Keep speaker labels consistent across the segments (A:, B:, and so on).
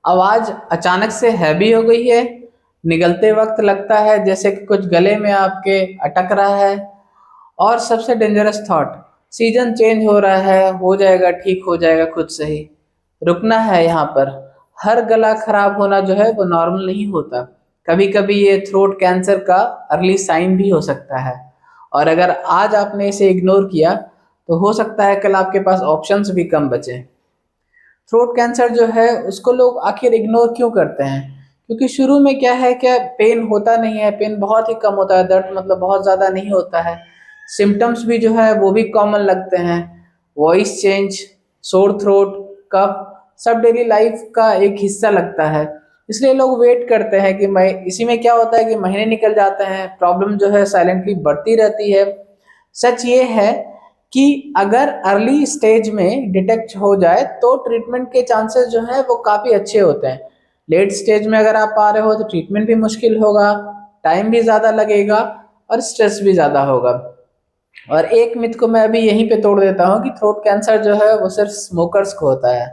A: आवाज़ अचानक से हैवी हो गई है, निगलते वक़्त लगता है जैसे कि कुछ गले में आपके अटक रहा है। और सबसे डेंजरस थॉट, सीज़न चेंज हो रहा है, हो जाएगा, ठीक हो जाएगा खुद से ही। रुकना है यहाँ पर। हर गला खराब होना जो है वो नॉर्मल नहीं होता। कभी-कभी ये थ्रोट कैंसर का अर्ली साइन भी हो सकता है। और अगर आज आपने इसे इग्नोर किया, तो हो सकता है कल आपके पास ऑप्शंस भी कम बचें। थ्रोट कैंसर जो है उसको लोग आखिर इग्नोर क्यों करते हैं? क्योंकि शुरू में क्या है, क्या पेन होता नहीं है, पेन बहुत ही कम होता है, दर्द मतलब बहुत ज़्यादा नहीं होता है। सिम्पटम्स भी जो है वो भी कॉमन लगते हैं, वॉइस चेंज, सोर थ्रोट, कफ, सब डेली लाइफ का एक हिस्सा लगता है। इसलिए लोग वेट करते हैं कि मैं इसी में क्या होता है कि महीने निकल जाते हैं, प्रॉब्लम जो है साइलेंटली बढ़ती रहती है। सच ये है कि अगर अर्ली स्टेज में डिटेक्ट हो जाए तो ट्रीटमेंट के चांसेस जो हैं वो काफ़ी अच्छे होते हैं। लेट स्टेज में अगर आप आ रहे हो तो ट्रीटमेंट भी मुश्किल होगा, टाइम भी ज़्यादा लगेगा और स्ट्रेस भी ज़्यादा होगा। और एक मिथ को मैं अभी यहीं पे तोड़ देता हूँ कि थ्रोट कैंसर जो है वो सिर्फ स्मोकर्स को होता है।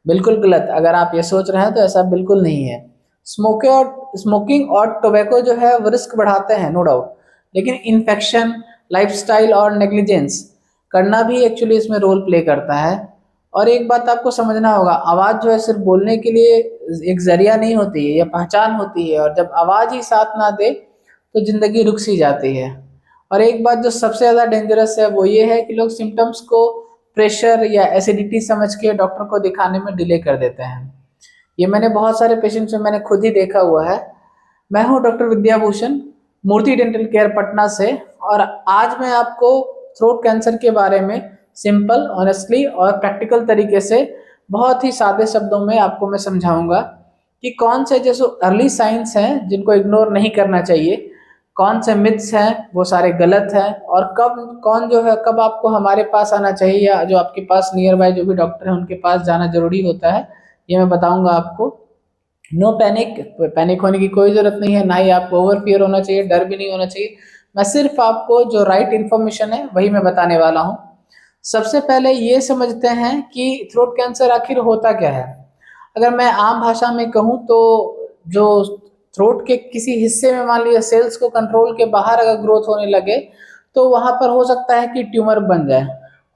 A: बिल्कुल गलत, अगर आप ये सोच रहे हैं तो ऐसा बिल्कुल नहीं है। स्मोकिंग और टोबैको जो है वो रिस्क बढ़ाते हैं, नो डाउट, लेकिन इन्फेक्शन, लाइफस्टाइल और नेग्लिजेंस करना भी एक्चुअली इसमें रोल प्ले करता है। और एक बात आपको समझना होगा, आवाज़ जो है सिर्फ बोलने के लिए एक जरिया नहीं होती है, यह पहचान होती है। और जब आवाज़ ही साथ ना दे तो ज़िंदगी रुक सी जाती है। और एक बात जो सबसे ज़्यादा डेंजरस है वो ये है कि लोग सिम्टम्स को प्रेशर या एसिडिटी समझ के डॉक्टर को दिखाने में डिले कर देते हैं। ये मैंने बहुत सारे पेशेंट्स में मैंने खुद ही देखा हुआ है। मैं हूँ डॉक्टर विद्याभूषण, मूर्ति डेंटल केयर पटना से। और आज मैं आपको थ्रोट कैंसर के बारे में सिंपल, ऑनेस्टली और प्रैक्टिकल तरीके से बहुत ही सादे शब्दों में आपको मैं समझाऊंगा कि कौन से जैसे अर्ली साइंस हैं जिनको इग्नोर नहीं करना चाहिए, कौन से मिथ्स हैं वो सारे गलत हैं, और कब कौन जो है कब आपको हमारे पास आना चाहिए या जो आपके पास नियर बाय जो भी डॉक्टर हैं उनके पास जाना जरूरी होता है, ये मैं बताऊंगा आपको। नो पैनिक, पैनिक होने की कोई ज़रूरत नहीं है, ना ही आपको ओवर फियर होना चाहिए, डर भी नहीं होना चाहिए। मैं सिर्फ आपको जो राइट इन्फॉर्मेशन है वही मैं बताने वाला हूँ। सबसे पहले ये समझते हैं कि थ्रोट कैंसर आखिर होता क्या है। अगर मैं आम भाषा में कहूँ तो जो थ्रोट के किसी हिस्से में मान लीजिए सेल्स को कंट्रोल के बाहर अगर ग्रोथ होने लगे तो वहाँ पर हो सकता है कि ट्यूमर बन जाए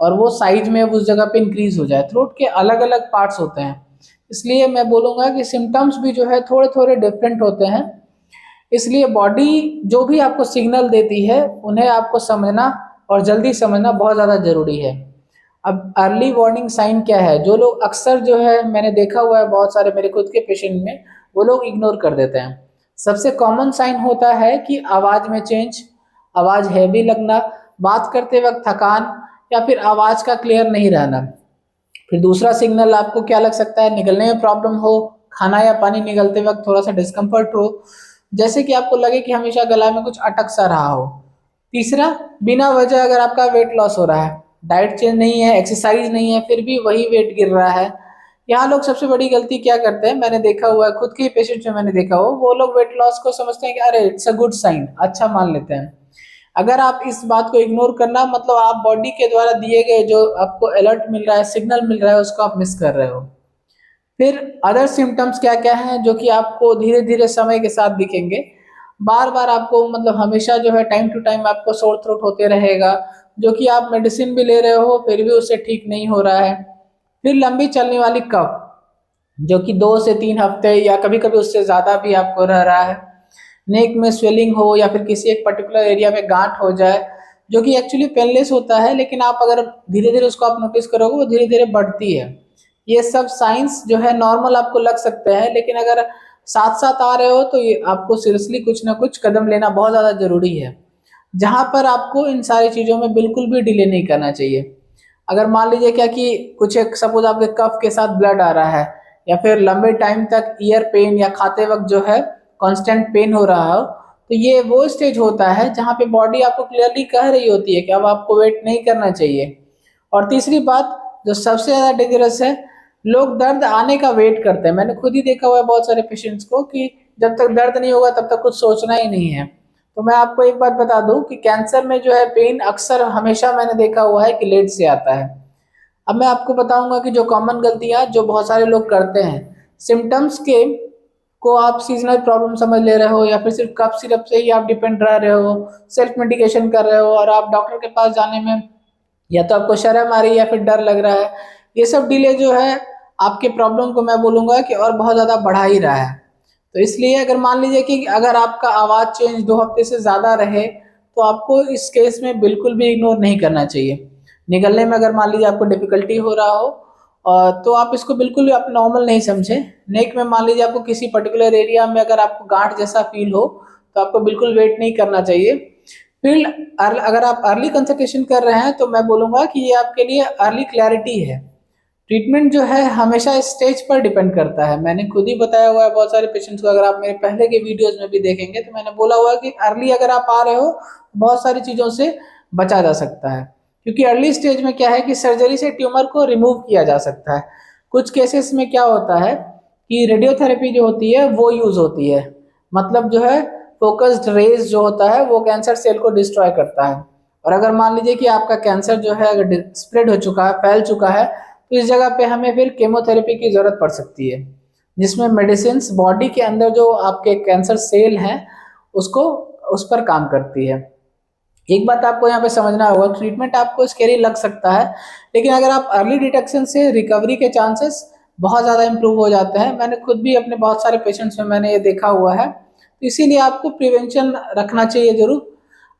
A: और वो साइज में उस जगह पे इंक्रीज हो जाए। थ्रोट के अलग अलग पार्ट्स होते हैं, इसलिए मैं बोलूँगा कि सिम्टम्स भी जो है थोड़े थोड़े डिफरेंट होते हैं। इसलिए बॉडी जो भी आपको सिग्नल देती है उन्हें आपको समझना और जल्दी समझना बहुत ज़्यादा ज़रूरी है। अब अर्ली वार्निंग साइन क्या है, जो लोग अक्सर जो है मैंने देखा हुआ है बहुत सारे मेरे खुद के पेशेंट में, वो लोग इग्नोर कर देते हैं। सबसे कॉमन साइन होता है कि आवाज़ में चेंज, आवाज़ हैवी लगना, बात करते वक्त थकान, या फिर आवाज़ का क्लियर नहीं रहना। फिर दूसरा सिग्नल आपको क्या लग सकता है, निगलने में प्रॉब्लम हो, खाना या पानी निगलते वक्त थोड़ा सा डिस्कम्फर्ट हो, जैसे कि आपको लगे कि हमेशा गला में कुछ अटक सा रहा हो। तीसरा, बिना वजह अगर आपका वेट लॉस हो रहा है, डाइट चेंज नहीं है, एक्सरसाइज नहीं है, फिर भी वही वेट गिर रहा है। यहाँ लोग सबसे बड़ी गलती क्या करते हैं, मैंने देखा हुआ है खुद के पेशेंट्स में, मैंने देखा हो वो लोग वेट लॉस को समझते हैं कि अरे इट्स अ गुड साइन, अच्छा मान लेते हैं। अगर आप इस बात को इग्नोर करना मतलब आप बॉडी के द्वारा दिए गए जो आपको अलर्ट मिल रहा है, सिग्नल मिल रहा है, उसको आप मिस कर रहे हो। फिर अदर सिम्टम्स क्या क्या हैं जो कि आपको धीरे धीरे समय के साथ दिखेंगे। बार बार आपको मतलब हमेशा जो है टाइम टू टाइम आपको सोर थ्रोट होते रहेगा, जो कि आप मेडिसिन भी ले रहे हो फिर भी उससे ठीक नहीं हो रहा है। फिर लंबी चलने वाली कफ, जो कि 2 से 3 हफ्ते या कभी कभी उससे ज़्यादा भी आपको रह रहा है। नेक में स्वेलिंग हो या फिर किसी एक पर्टिकुलर एरिया में गांठ हो जाए, जो कि एक्चुअली पेनलेस होता है, लेकिन आप अगर धीरे धीरे उसको आप नोटिस करोगे वो धीरे धीरे बढ़ती है। ये सब साइंस जो है नॉर्मल आपको लग सकते हैं, लेकिन अगर साथ साथ आ रहे हो तो ये आपको सीरियसली कुछ ना कुछ कदम लेना बहुत ज़्यादा ज़रूरी है, जहाँ पर आपको इन सारी चीज़ों में बिल्कुल भी डिले नहीं करना चाहिए। अगर मान लीजिए क्या कि कुछ एक सपोज आपके कफ के साथ ब्लड आ रहा है, या फिर लंबे टाइम तक ईयर पेन या खाते वक्त जो है कांस्टेंट पेन हो रहा हो, तो ये वो स्टेज होता है जहाँ पे बॉडी आपको क्लियरली कह रही होती है कि अब आपको वेट नहीं करना चाहिए। और तीसरी बात जो सबसे ज़्यादा डेंजरस है, लोग दर्द आने का वेट करते हैं। मैंने खुद ही देखा हुआ है बहुत सारे पेशेंट्स को कि जब तक दर्द नहीं होगा तब तक कुछ सोचना ही नहीं है। तो मैं आपको एक बात बता दूं कि कैंसर में जो है पेन अक्सर हमेशा मैंने देखा हुआ है कि लेट से आता है। अब मैं आपको बताऊंगा कि जो कॉमन गलतियां जो बहुत सारे लोग करते हैं, सिम्टम्स के को आप सीजनल प्रॉब्लम समझ ले रहे हो, या फिर सिर्फ कफ सिरप से ही आप डिपेंड रह रहे हो, सेल्फ मेडिकेशन कर रहे हो, और आप डॉक्टर के पास जाने में या तो आपको शर्म आ रही है या फिर डर लग रहा है, ये सब डिले जो है आपके प्रॉब्लम को मैं बोलूँगा कि और बहुत ज़्यादा बढ़ा ही रहा है। तो इसलिए अगर मान लीजिए कि अगर आपका आवाज़ चेंज 2 हफ्ते से ज़्यादा रहे, तो आपको इस केस में बिल्कुल भी इग्नोर नहीं करना चाहिए। निगलने में अगर मान लीजिए आपको डिफ़िकल्टी हो रहा हो, तो आप इसको बिल्कुल भी आप नॉर्मल नहीं समझें। नेक में मान लीजिए आपको किसी पर्टिकुलर एरिया में अगर आपको गांठ जैसा फील हो, तो आपको बिल्कुल वेट नहीं करना चाहिए। फिर अगर आप अर्ली कंसल्टेशन कर रहे हैं, तो मैं बोलूँगा कि ये आपके लिए अर्ली क्लैरिटी है। ट्रीटमेंट जो है हमेशा स्टेज पर डिपेंड करता है। मैंने खुद ही बताया हुआ है बहुत सारे पेशेंट्स को, अगर आप मेरे पहले के वीडियोज़ में भी देखेंगे तो मैंने बोला हुआ है कि अर्ली अगर आप आ रहे हो, बहुत सारी चीज़ों से बचा जा सकता है। क्योंकि अर्ली स्टेज में क्या है कि सर्जरी से ट्यूमर को रिमूव किया जा सकता है। कुछ केसेस में क्या होता है कि रेडियोथेरेपी जो होती है वो यूज़ होती है, मतलब जो है फोकस्ड रेज जो होता है वो कैंसर सेल को डिस्ट्रॉय करता है। और अगर मान लीजिए कि आपका कैंसर जो है अगर स्प्रेड हो चुका है, फैल चुका है, तो इस जगह पे हमें फिर केमोथेरेपी की ज़रूरत पड़ सकती है, जिसमें मेडिसिन्स बॉडी के अंदर जो आपके कैंसर सेल हैं उसको उस पर काम करती है। एक बात आपको यहाँ पे समझना होगा, ट्रीटमेंट आपको स्केरी लग सकता है, लेकिन अगर आप अर्ली डिटेक्शन से रिकवरी के चांसेस बहुत ज़्यादा इंप्रूव हो जाते हैं। मैंने खुद भी अपने बहुत सारे पेशेंट्स में मैंने ये देखा हुआ है। तो इसीलिए आपको प्रिवेंशन रखना चाहिए ज़रूर।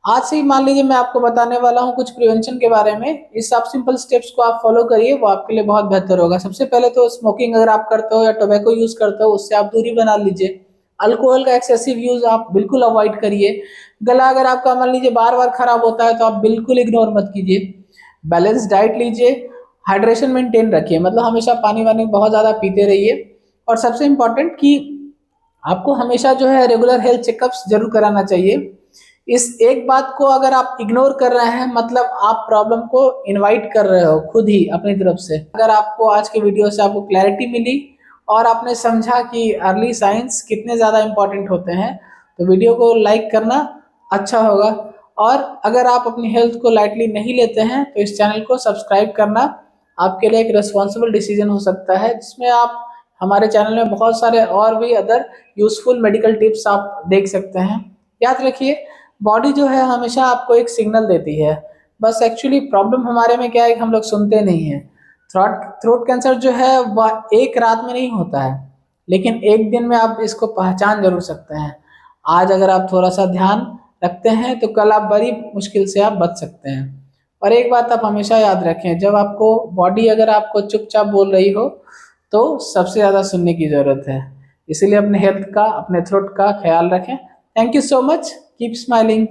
A: आज से ही मान लीजिए मैं आपको बताने वाला हूँ कुछ प्रिवेंशन के बारे में। इस सब सिंपल स्टेप्स को आप फॉलो करिए, वो आपके लिए बहुत बेहतर होगा। सबसे पहले तो स्मोकिंग अगर आप करते हो या टोबैको यूज़ करते हो, उससे आप दूरी बना लीजिए। अल्कोहल का एक्सेसिव यूज़ आप बिल्कुल अवॉइड करिए। गला अगर आपका मान लीजिए बार-बार खराब होता है, तो आप बिल्कुल इग्नोर मत कीजिए। बैलेंस डाइट लीजिए, हाइड्रेशन मेंटेन रखिए, मतलब हमेशा पानी-वानी बहुत ज़्यादा पीते रहिए। और सबसे इम्पोर्टेंट कि आपको हमेशा जो है रेगुलर हेल्थ चेकअप्स ज़रूर कराना चाहिए। इस एक बात को अगर आप इग्नोर कर रहे हैं, मतलब आप प्रॉब्लम को इनवाइट कर रहे हो खुद ही अपनी तरफ से। अगर आपको आज के वीडियो से आपको क्लैरिटी मिली और आपने समझा कि अर्ली साइंस कितने ज़्यादा इम्पोर्टेंट होते हैं, तो वीडियो को लाइक करना अच्छा होगा। और अगर आप अपनी हेल्थ को लाइटली नहीं लेते हैं, तो इस चैनल को सब्सक्राइब करना आपके लिए एक रिस्पॉन्सिबल डिसीजन हो सकता है, जिसमें आप हमारे चैनल में बहुत सारे और भी अदर यूज़फुल मेडिकल टिप्स आप देख सकते हैं। याद रखिए, बॉडी जो है हमेशा आपको एक सिग्नल देती है। बस एक्चुअली प्रॉब्लम हमारे में क्या है कि हम लोग सुनते नहीं हैं। थ्रोट कैंसर जो है वह एक रात में नहीं होता है, लेकिन एक दिन में आप इसको पहचान ज़रूर सकते हैं। आज अगर आप थोड़ा-सा ध्यान रखते हैं, तो कल आप बड़ी मुश्किल से आप बच सकते हैं। और एक बात आप हमेशा याद रखें, जब आपको बॉडी अगर आपको चुपचाप बोल रही हो, तो सबसे ज़्यादा सुनने की ज़रूरत है। इसीलिए अपने हेल्थ का, अपने थ्रोट का ख्याल रखें। Thank you so much. Keep smiling.